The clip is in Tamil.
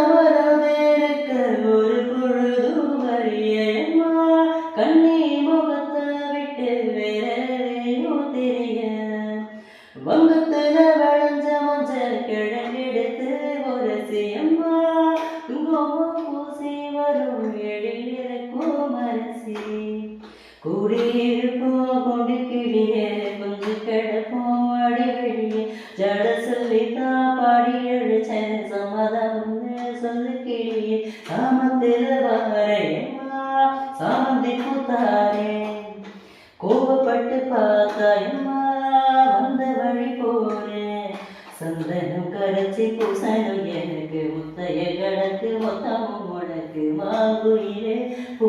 உண்ணாமறவேற்க ஒரு பொழுதும் அறியம்மா கண்ணி முகத்தை விட்டு வேறோ தெரிய வங்கத்துல வளைஞ்ச மஞ்சள் கிழங்கெடுத்து ஒரு சியம்மா குங்குமம் பூசி வரும் எழில் இருக்கும் அரிசி குடியிருப்போம் கொண்டு கிளியே கொஞ்சம் கிடப்போம் அடி வெளியே ஜட சொல்லித்தான் பாடி எழுச்சேன் சமாதானம்னு சொல்லு கிளியே சாமத்தில் வாரையம்மா சாமந்தி பூத்தாரே கோபப்பட்டு பார்த்தாயம்மா வந்த வழி போனேன் சந்தனம் கரைச்சி பூசணும் எனக்கு முத்தைய கடக்கு மொத்தமும் உனக்கு வாங்குயிலே பூ